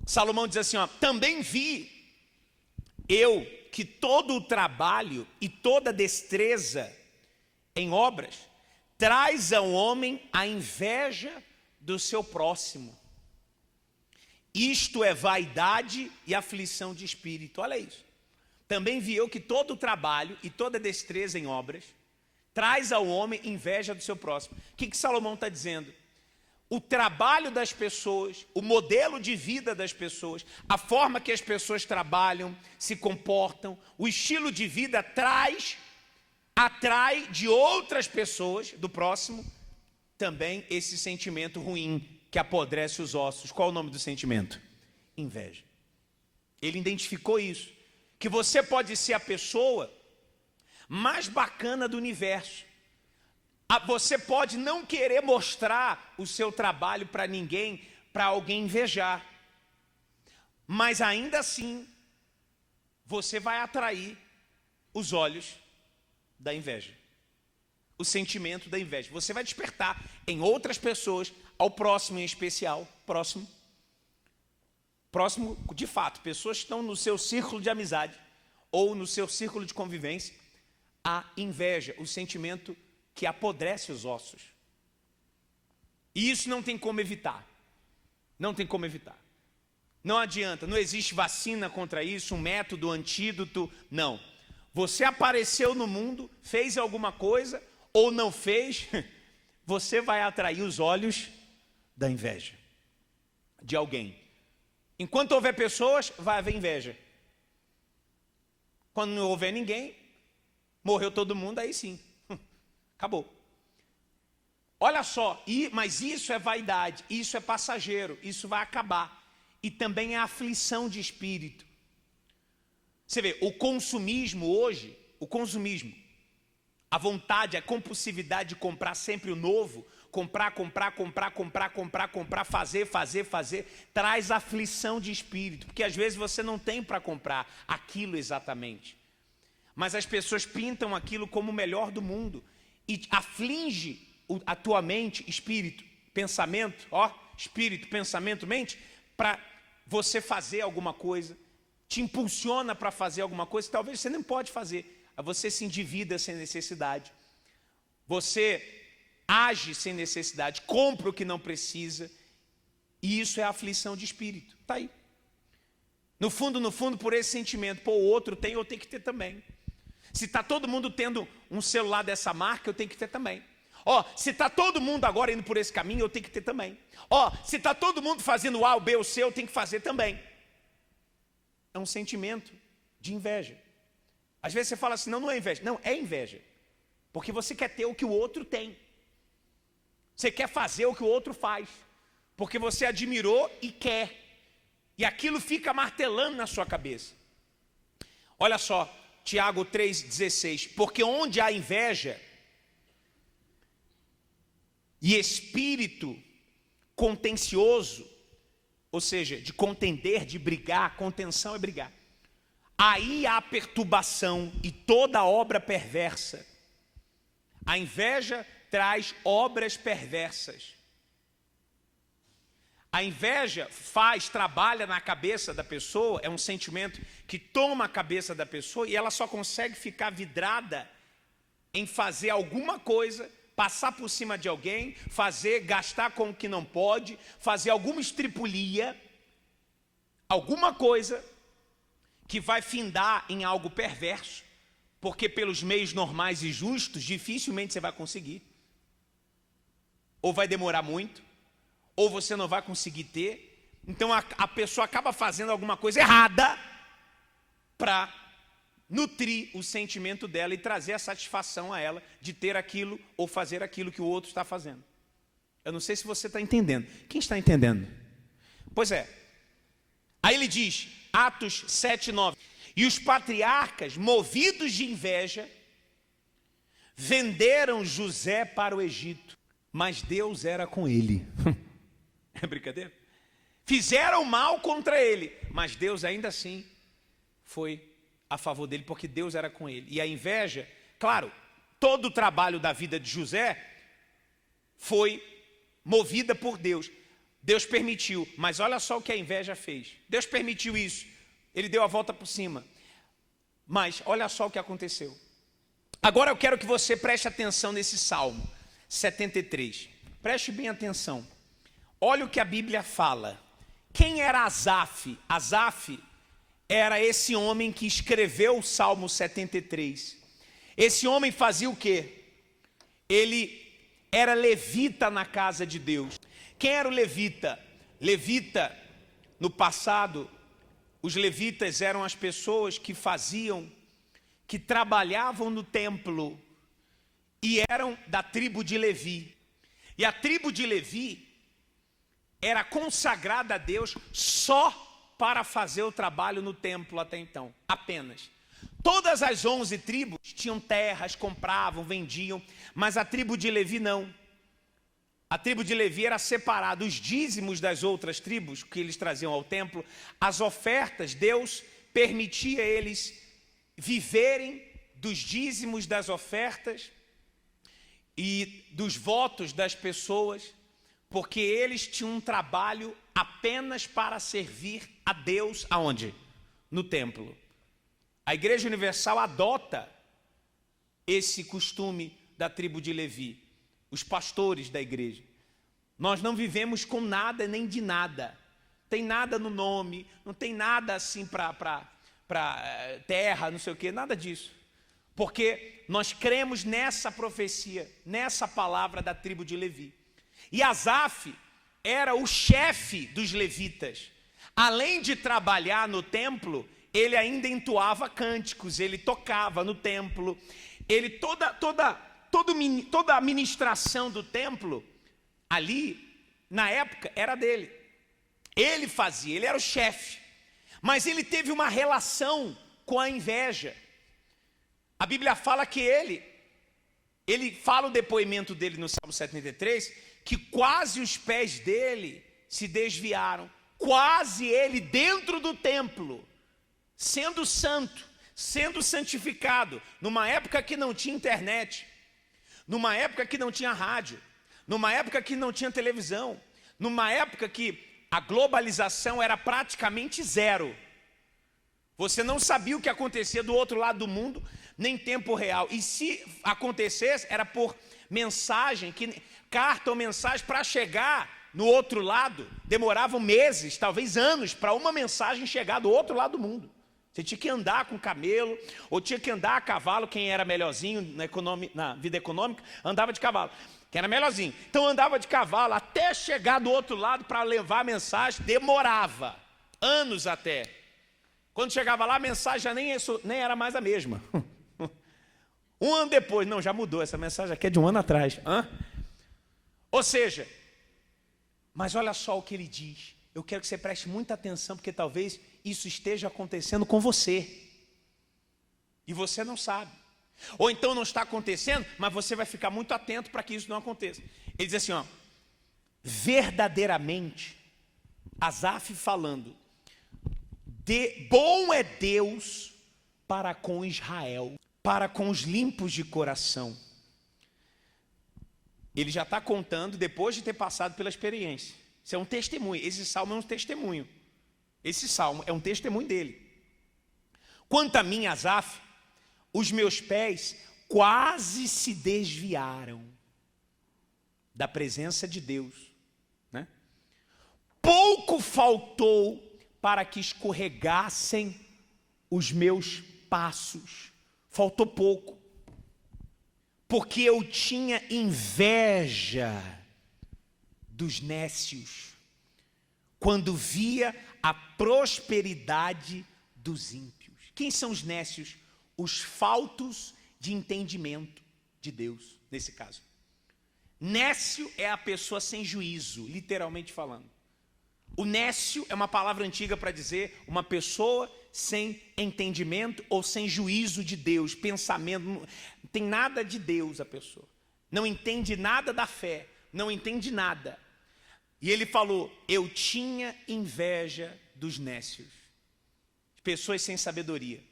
Salomão diz assim, ó, também vi eu que todo o trabalho e toda destreza em obras traz ao homem a inveja do seu próximo. Isto é vaidade e aflição de espírito. Olha isso. Também vi eu que todo o trabalho e toda destreza em obras traz ao homem inveja do seu próximo. O que Salomão está dizendo? O trabalho das pessoas, o modelo de vida das pessoas, a forma que as pessoas trabalham, se comportam, o estilo de vida atrai de outras pessoas, do próximo, também esse sentimento ruim que apodrece os ossos. Qual é o nome do sentimento? Inveja. Ele identificou isso, que você pode ser a pessoa mais bacana do universo. Você pode não querer mostrar o seu trabalho para ninguém, para alguém invejar. Mas ainda assim, você vai atrair os olhos da inveja. O sentimento da inveja. Você vai despertar em outras pessoas, ao próximo em especial, próximo de fato, pessoas que estão no seu círculo de amizade ou no seu círculo de convivência, a inveja, o sentimento que apodrece os ossos. E isso não tem como evitar. Não tem como evitar. Não adianta, não existe vacina contra isso, um método, antídoto, não. Você apareceu no mundo, fez alguma coisa ou não fez, você vai atrair os olhos da inveja de alguém. Enquanto houver pessoas, vai haver inveja. Quando não houver ninguém, morreu todo mundo, aí sim. Acabou. Olha só, mas isso é vaidade, isso é passageiro, isso vai acabar. E também é aflição de espírito. Você vê, o consumismo hoje, a vontade, a compulsividade de comprar sempre o novo, comprar, fazer, traz aflição de espírito, porque às vezes você não tem para comprar aquilo exatamente. Mas as pessoas pintam aquilo como o melhor do mundo. E aflige a tua mente, espírito, pensamento, mente, para você fazer alguma coisa, te impulsiona para fazer alguma coisa, talvez você nem pode fazer, você se endivida sem necessidade, você age sem necessidade, compra o que não precisa, e isso é aflição de espírito, está aí. No fundo, por esse sentimento, o outro tem, eu tenho que ter também. Se está todo mundo tendo um celular dessa marca, eu tenho que ter também. Se está todo mundo agora indo por esse caminho, eu tenho que ter também. Se está todo mundo fazendo o A, o B, o C, eu tenho que fazer também. É um sentimento de inveja. Às vezes você fala assim, não é inveja. Não, é inveja. Porque você quer ter o que o outro tem. Você quer fazer o que o outro faz. Porque você admirou e quer. E aquilo fica martelando na sua cabeça. Olha só. Tiago 3,16, porque onde há inveja e espírito contencioso, ou seja, de contender, de brigar, contenção é brigar, aí há perturbação e toda obra perversa. A inveja traz obras perversas. A inveja trabalha na cabeça da pessoa, é um sentimento que toma a cabeça da pessoa e ela só consegue ficar vidrada em fazer alguma coisa, passar por cima de alguém, gastar com o que não pode, fazer alguma estripulia, alguma coisa que vai findar em algo perverso, porque pelos meios normais e justos, dificilmente você vai conseguir, ou vai demorar muito, ou você não vai conseguir ter. Então a pessoa acaba fazendo alguma coisa errada para nutrir o sentimento dela e trazer a satisfação a ela de ter aquilo ou fazer aquilo que o outro está fazendo. Eu não sei se você está entendendo. Quem está entendendo? Pois é. Aí ele diz, Atos 7:9, e os patriarcas, movidos de inveja, venderam José para o Egito, mas Deus era com ele. É brincadeira? Fizeram mal contra ele, mas Deus ainda assim foi a favor dele, porque Deus era com ele. E a inveja, claro, todo o trabalho da vida de José foi movida por Deus. Deus permitiu, mas olha só o que a inveja fez. Deus permitiu isso, ele deu a volta por cima. Mas olha só o que aconteceu. Agora eu quero que você preste atenção nesse Salmo 73. Preste bem atenção. Olha o que a Bíblia fala. Quem era Asaf? Asaf era esse homem que escreveu o Salmo 73. Esse homem fazia o quê? Ele era levita na casa de Deus. Quem era o levita? Levita, no passado, os levitas eram as pessoas que trabalhavam no templo e eram da tribo de Levi. E a tribo de Levi era consagrada a Deus só para fazer o trabalho no templo até então, apenas. Todas as 11 tribos tinham terras, compravam, vendiam, mas a tribo de Levi não. A tribo de Levi era separada, os dízimos das outras tribos que eles traziam ao templo, as ofertas, Deus permitia eles viverem dos dízimos das ofertas e dos votos das pessoas, porque eles tinham um trabalho apenas para servir a Deus, aonde? No templo. A Igreja Universal adota esse costume da tribo de Levi, os pastores da igreja. Nós não vivemos com nada nem de nada. Tem nada no nome, não tem nada assim para terra, não sei o quê, nada disso. Porque nós cremos nessa profecia, nessa palavra da tribo de Levi. E Asaf era o chefe dos levitas. Além de trabalhar no templo, ele ainda entoava cânticos, ele tocava no templo. Ele toda a administração do templo ali, na época, era dele. Ele fazia, ele era o chefe. Mas ele teve uma relação com a inveja. A Bíblia fala que ele fala o depoimento dele no Salmo 73, que quase os pés dele se desviaram. Quase ele dentro do templo, sendo santo, sendo santificado, numa época que não tinha internet, numa época que não tinha rádio, numa época que não tinha televisão, numa época que a globalização era praticamente zero. Você não sabia o que acontecia do outro lado do mundo, nem em tempo real. E se acontecesse, era por mensagem, carta ou mensagem para chegar no outro lado. Demoravam meses, talvez anos, para uma mensagem chegar do outro lado do mundo. Você tinha que andar com camelo, ou tinha que andar a cavalo. Quem era melhorzinho na vida econômica, andava de cavalo. Quem era melhorzinho. Então andava de cavalo até chegar do outro lado para levar a mensagem. Demorava anos até. Quando chegava lá, a mensagem já nem era mais a mesma. Um ano depois, não, já mudou. Essa mensagem aqui é de um ano atrás. Ou seja, mas olha só o que ele diz. Eu quero que você preste muita atenção, porque talvez isso esteja acontecendo com você. E você não sabe. Ou então não está acontecendo, mas você vai ficar muito atento para que isso não aconteça. Ele diz assim, verdadeiramente, Asaf falando, bom é Deus para com Israel, para com os limpos de coração. Ele já está contando depois de ter passado pela experiência. Isso é um testemunho. Esse salmo é um testemunho. Esse salmo é um testemunho dele. Quanto a mim, Asaf, os meus pés quase se desviaram da presença de Deus, né? Pouco faltou para que escorregassem os meus passos. Faltou pouco. Porque eu tinha inveja dos nécios, quando via a prosperidade dos ímpios. Quem são os nécios? Os faltos de entendimento de Deus, nesse caso. Nécio é a pessoa sem juízo, literalmente falando. O nécio é uma palavra antiga para dizer uma pessoa sem entendimento ou sem juízo de Deus, pensamento, não tem nada de Deus a pessoa. Não entende nada da fé, não entende nada. E ele falou, eu tinha inveja dos nécios, pessoas sem sabedoria.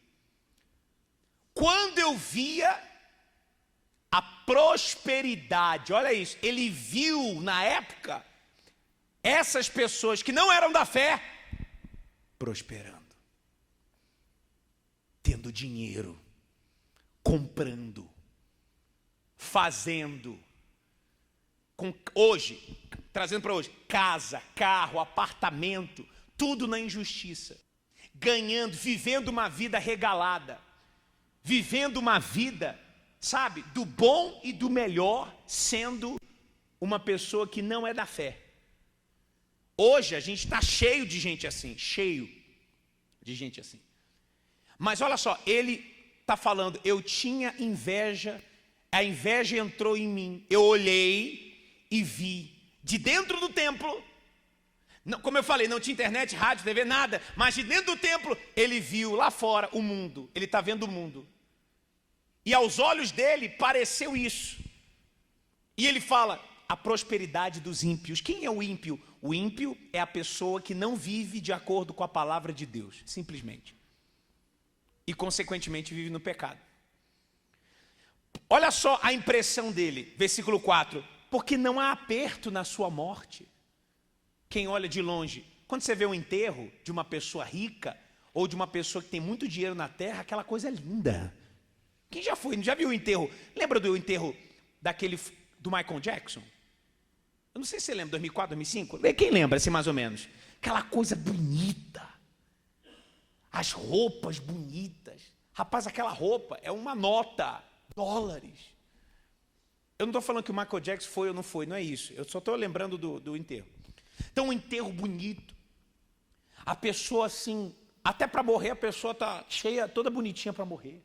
Quando eu via a prosperidade, olha isso, ele viu na época essas pessoas que não eram da fé, prosperando, tendo dinheiro, comprando, fazendo, hoje, trazendo para hoje, casa, carro, apartamento, tudo na injustiça, ganhando, vivendo uma vida regalada, vivendo uma vida, sabe, do bom e do melhor, sendo uma pessoa que não é da fé. Hoje a gente está cheio de gente assim, cheio de gente assim. Mas olha só, ele está falando, eu tinha inveja, a inveja entrou em mim, eu olhei e vi, de dentro do templo, não, como eu falei, não tinha internet, rádio, TV, nada, mas de dentro do templo, ele viu lá fora o mundo, ele está vendo o mundo. E aos olhos dele pareceu isso. E ele fala, a prosperidade dos ímpios. Quem é o ímpio? O ímpio é a pessoa que não vive de acordo com a palavra de Deus, simplesmente. E consequentemente vive no pecado. Olha só a impressão dele, versículo 4. Porque não há aperto na sua morte. Quem olha de longe, quando você vê um enterro de uma pessoa rica, ou de uma pessoa que tem muito dinheiro na terra, aquela coisa é linda. Quem já foi, já viu o enterro? Lembra do enterro do Michael Jackson? Eu não sei se você lembra, 2004, 2005. Quem lembra, assim, mais ou menos? Aquela coisa bonita. As roupas bonitas. Rapaz, aquela roupa é uma nota, dólares. Eu não estou falando que o Michael Jackson foi ou não foi, não é isso. Eu só estou lembrando do enterro. Então, um enterro bonito. A pessoa assim, até para morrer, a pessoa está cheia, toda bonitinha para morrer.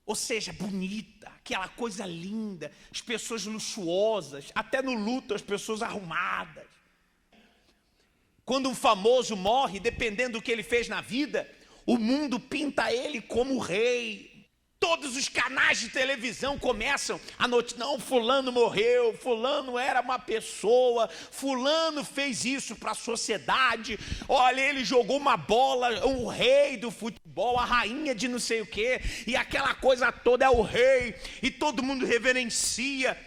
Ou seja, bonita, aquela coisa linda, as pessoas luxuosas, até no luto as pessoas arrumadas. Quando um famoso morre, dependendo do que ele fez na vida, o mundo pinta ele como rei. Todos os canais de televisão começam a notícia, não, fulano morreu, fulano era uma pessoa, fulano fez isso para a sociedade, olha, ele jogou uma bola, o rei do futebol, a rainha de não sei o quê, e aquela coisa toda é o rei, e todo mundo reverencia.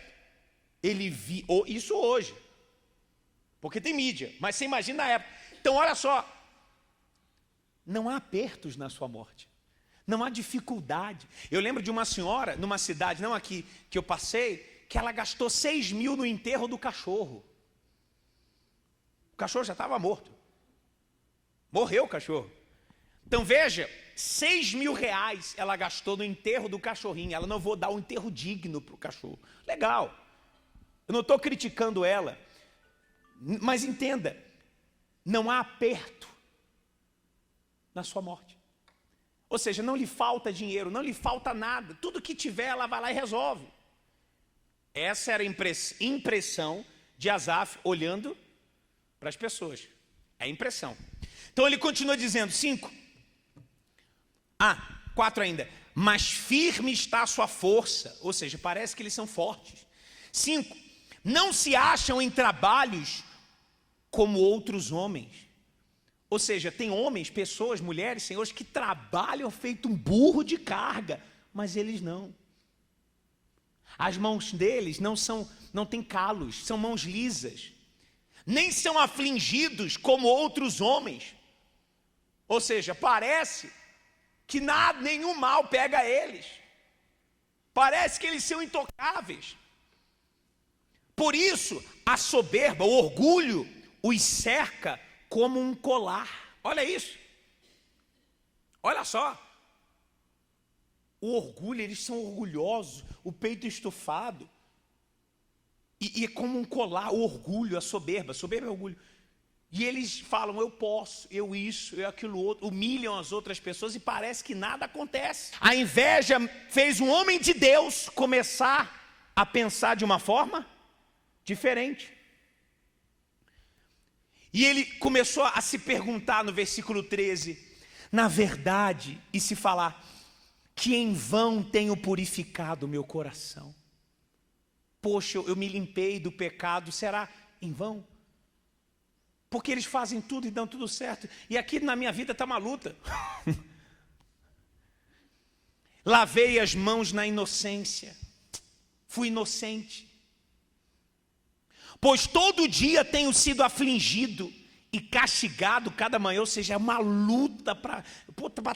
Ele viu, isso hoje, porque tem mídia, mas você imagina a época. Então olha só, não há apertos na sua morte. Não há dificuldade. Eu lembro de uma senhora, numa cidade, não aqui, que eu passei, que ela gastou 6 mil no enterro do cachorro. O cachorro já estava morto. Morreu o cachorro. Então veja, 6 mil reais ela gastou no enterro do cachorrinho. Ela não vou dar um enterro digno para o cachorro. Legal. Eu não estou criticando ela. Mas entenda, não há aperto na sua morte. Ou seja, não lhe falta dinheiro, não lhe falta nada. Tudo que tiver, ela vai lá e resolve. Essa era a impressão de Asaf olhando para as pessoas. É a impressão. Então ele continua dizendo, 5. 4 ainda. Mas firme está a sua força. Ou seja, parece que eles são fortes. 5. Não se acham em trabalhos como outros homens. Ou seja, tem homens, pessoas, mulheres, senhores que trabalham feito um burro de carga, mas eles não. As mãos deles não têm calos, são mãos lisas. Nem são afligidos como outros homens. Ou seja, parece que nenhum mal pega eles. Parece que eles são intocáveis. Por isso, a soberba, o orgulho, os cerca como um colar. Olha isso. Olha só. O orgulho, eles são orgulhosos, o peito estufado. E é como um colar, o orgulho, a soberba. Soberba é orgulho. E eles falam, eu posso, eu isso, eu aquilo outro. Humilham as outras pessoas e parece que nada acontece. A inveja fez um homem de Deus começar a pensar de uma forma diferente. E ele começou a se perguntar no versículo 13, na verdade, e se falar, que em vão tenho purificado o meu coração. Poxa, eu me limpei do pecado, será em vão? Porque eles fazem tudo e dão tudo certo, e aqui na minha vida está uma luta. Lavei as mãos na inocência, fui inocente. Pois todo dia tenho sido afligido e castigado cada manhã. Ou seja, é uma luta para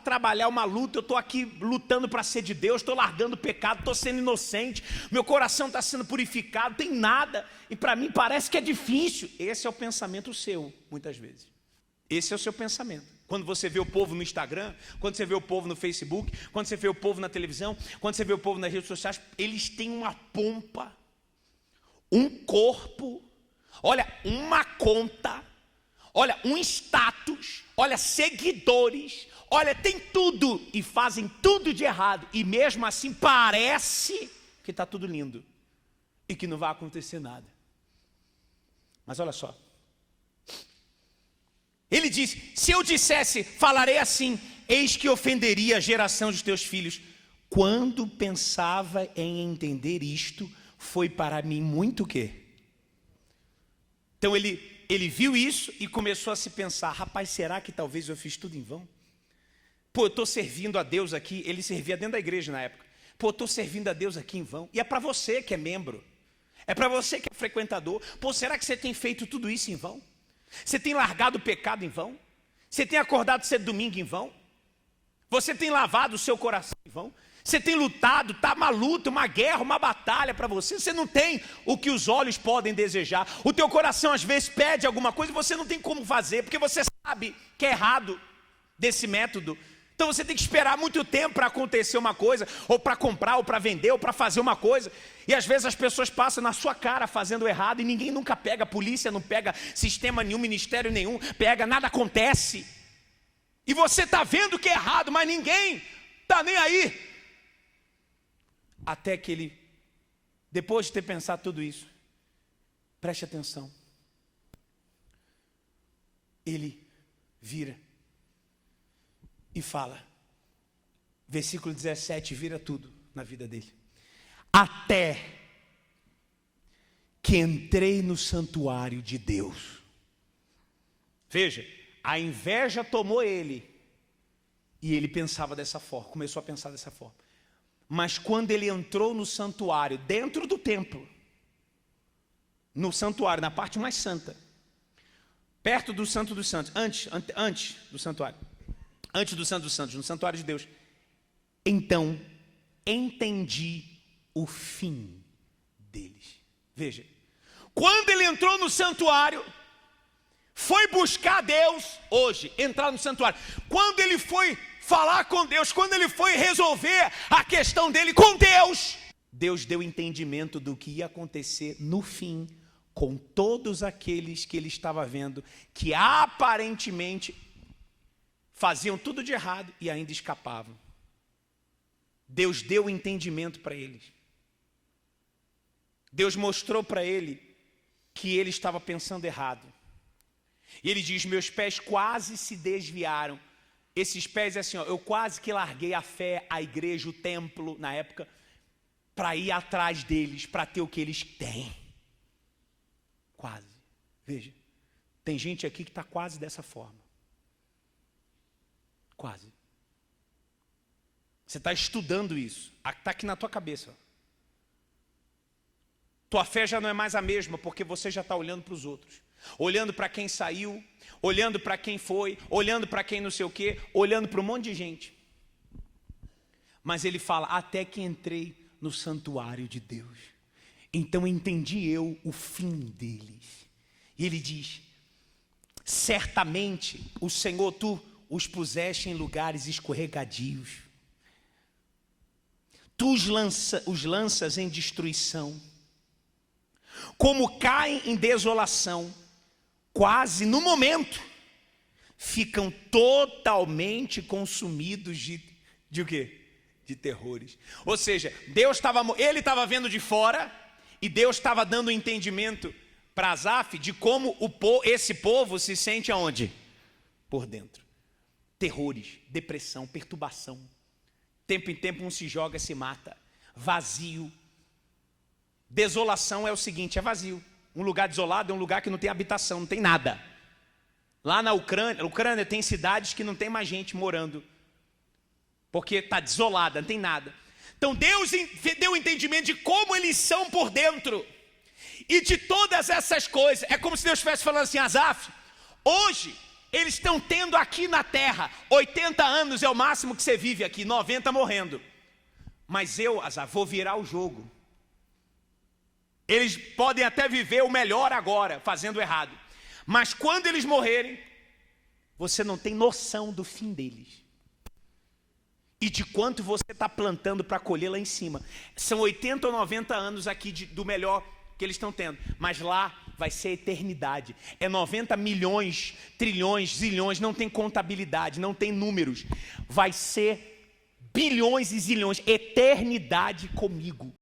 trabalhar, uma luta. Eu estou aqui lutando para ser de Deus, estou largando o pecado, estou sendo inocente, meu coração está sendo purificado, tem nada, e para mim parece que é difícil. Esse é o pensamento seu, muitas vezes. Esse é o seu pensamento. Quando você vê o povo no Instagram, quando você vê o povo no Facebook, quando você vê o povo na televisão, quando você vê o povo nas redes sociais, eles têm uma pompa, um corpo, olha, uma conta, olha, um status, olha, seguidores, olha, tem tudo, e fazem tudo de errado, e mesmo assim parece que está tudo lindo, e que não vai acontecer nada. Mas olha só, ele diz, se eu dissesse, falarei assim, eis que ofenderia a geração dos teus filhos. Quando pensava em entender isto, foi para mim muito o quê? Então ele viu isso e começou a se pensar, rapaz, será que talvez eu fiz tudo em vão? Pô, eu estou servindo a Deus aqui, ele servia dentro da igreja na época. Pô, eu estou servindo a Deus aqui em vão. E é para você que é membro, é para você que é frequentador. Pô, será que você tem feito tudo isso em vão? Você tem largado o pecado em vão? Você tem acordado cedo domingo em vão? Você tem lavado o seu coração em vão? Você tem lutado, está uma luta, uma guerra, uma batalha para você. Você não tem o que os olhos podem desejar. O teu coração às vezes pede alguma coisa e você não tem como fazer, porque você sabe que é errado desse método. Então você tem que esperar muito tempo para acontecer uma coisa, ou para comprar, ou para vender, ou para fazer uma coisa. E às vezes as pessoas passam na sua cara fazendo errado e ninguém nunca pega, a polícia não pega, sistema nenhum, ministério nenhum, pega, nada acontece. E você está vendo que é errado, mas ninguém está nem aí. Até que ele, depois de ter pensado tudo isso, preste atenção, ele vira e fala, versículo 17, vira tudo na vida dele. Até que entrei no santuário de Deus. Veja, a inveja tomou ele e ele pensava dessa forma, começou a pensar dessa forma. Mas quando ele entrou no santuário, dentro do templo, no santuário, na parte mais santa, perto do Santo dos Santos, antes do santuário, antes do Santo dos Santos, no santuário de Deus, então entendi o fim deles. Veja, quando ele entrou no santuário, foi buscar Deus, hoje, entrar no santuário, quando ele foi falar com Deus, quando ele foi resolver a questão dele com Deus, Deus deu entendimento do que ia acontecer no fim, com todos aqueles que ele estava vendo, que aparentemente faziam tudo de errado e ainda escapavam. Deus deu entendimento para eles. Deus mostrou para ele que ele estava pensando errado. E ele diz, meus pés quase se desviaram. Esses pés, assim, ó, eu quase que larguei a fé, a igreja, o templo, na época, para ir atrás deles, para ter o que eles têm. Quase. Veja, tem gente aqui que está quase dessa forma. Quase. Você está estudando isso. Está aqui na tua cabeça. Tua fé já não é mais a mesma, porque você já está olhando para os outros. Olhando para quem saiu, olhando para quem foi, olhando para quem não sei o quê, olhando para um monte de gente. Mas ele fala, até que entrei no santuário de Deus. Então entendi eu o fim deles. E ele diz, certamente o Senhor, tu os puseste em lugares escorregadios. Tu os lanças em destruição. Como caem em desolação, quase no momento, ficam totalmente consumidos de o quê? De terrores. Ou seja, ele estava vendo de fora, e Deus estava dando entendimento para Asaf de como esse povo se sente aonde? Por dentro. Terrores, depressão, perturbação. Tempo em tempo um se joga, se mata. Vazio. Desolação é o seguinte, é vazio. Um lugar desolado é um lugar que não tem habitação, não tem nada. Lá na Ucrânia tem cidades que não tem mais gente morando, porque está desolada, não tem nada. Então Deus deu o entendimento de como eles são por dentro. E de todas essas coisas, é como se Deus estivesse falando assim: Asaf, hoje eles estão tendo aqui na terra 80 anos é o máximo que você vive aqui, 90 morrendo. Mas eu, Asaf, vou virar o jogo. Eles podem até viver o melhor agora, fazendo errado. Mas quando eles morrerem, você não tem noção do fim deles. E de quanto você está plantando para colher lá em cima. São 80 ou 90 anos aqui do melhor que eles estão tendo. Mas lá vai ser eternidade. É 90 milhões, trilhões, zilhões, não tem contabilidade, não tem números. Vai ser bilhões e zilhões, eternidade comigo.